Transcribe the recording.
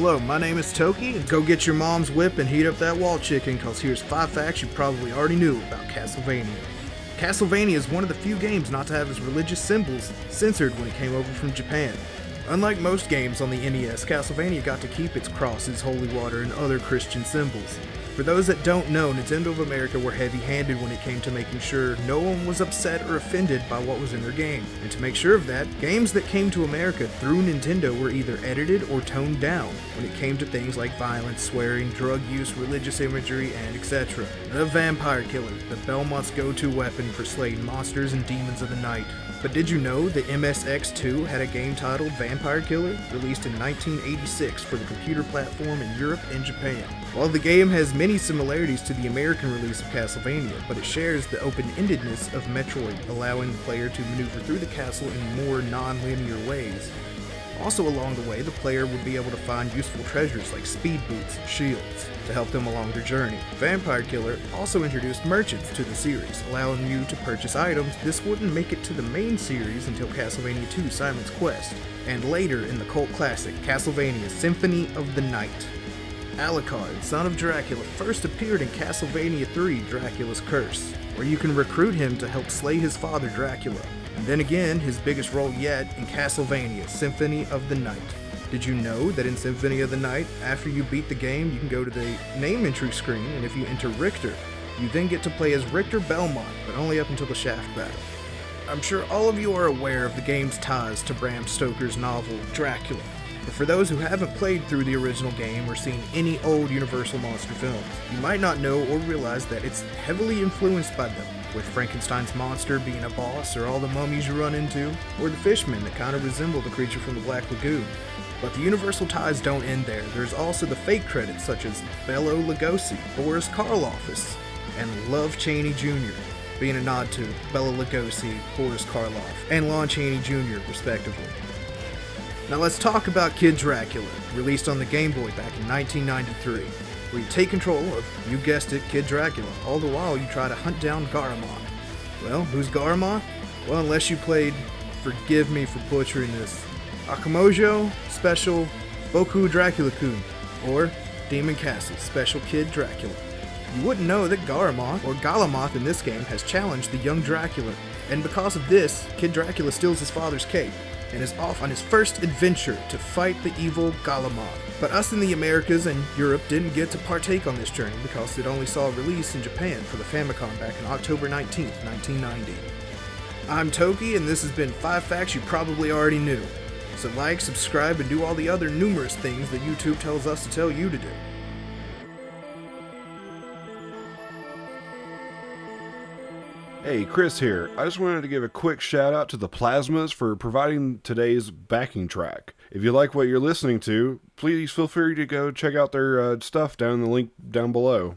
Hello, my name is Toki, and go get your mom's whip and heat up that wall chicken, cause here's 5 facts you probably already knew about Castlevania. Castlevania is one of the few games not to have its religious symbols censored when it came over from Japan. Unlike most games on the NES, Castlevania got to keep its crosses, holy water, and other Christian symbols. For those that don't know, Nintendo of America were heavy-handed when it came to making sure no one was upset or offended by what was in their game. And to make sure of that, games that came to America through Nintendo were either edited or toned down when it came to things like violence, swearing, drug use, religious imagery, and etc. The Vampire Killer, the Belmont's go-to weapon for slaying monsters and demons of the night. But did you know that MSX2 had a game titled Vampire Killer, released in 1986 for the computer platform in Europe and Japan? While the game has many similarities to the American release of Castlevania, but it shares the open-endedness of Metroid, allowing the player to maneuver through the castle in more non-linear ways. Also along the way, the player would be able to find useful treasures like speed boots and shields to help them along their journey. Vampire Killer also introduced merchants to the series, allowing you to purchase items. This wouldn't make it to the main series until Castlevania II Simon's Quest, and later in the cult classic Castlevania Symphony of the Night. Alucard, son of Dracula, first appeared in Castlevania III Dracula's Curse, where you can recruit him to help slay his father Dracula. And then again, his biggest role yet in Castlevania Symphony of the Night. Did you know that in Symphony of the Night, after you beat the game, you can go to the name entry screen, and if you enter Richter, you then get to play as Richter Belmont, but only up until the Shaft battle. I'm sure all of you are aware of the game's ties to Bram Stoker's novel Dracula, but for those who haven't played through the original game or seen any old Universal monster films, you might not know or realize that it's heavily influenced by them, with Frankenstein's monster being a boss, or all the mummies you run into, or the fishmen that kind of resemble the creature from the Black Lagoon. But the Universal ties don't end there. There's also the fake credits such as Bela Lugosi, Boris Karloff, and Love Chaney Jr., being a nod to Bela Lugosi, Boris Karloff, and Lon Chaney Jr. respectively. Now let's talk about Kid Dracula, released on the Game Boy back in 1993, where you take control of, you guessed it, Kid Dracula, all the while you try to hunt down Garamond. Well, who's Garamond? Well, unless you played, forgive me for butchering this, Akamojo Special Boku Dracula-kun, or Demon Castle Special Kid Dracula. You wouldn't know that Garamond, or Galamoth in this game, has challenged the young Dracula, and because of this, Kid Dracula steals his father's cape, and is off on his first adventure to fight the evil Galamoth. But us in the Americas and Europe didn't get to partake on this journey because it only saw a release in Japan for the Famicom back in October 19th, 1990. I'm Toki, and this has been 5 facts you probably already knew. So like, subscribe, and do all the other numerous things that YouTube tells us to tell you to do. Hey, Chris here. I just wanted to give a quick shout out to the Plasmas for providing today's backing track. If you like what you're listening to, please feel free to go check out their stuff down in the link down below.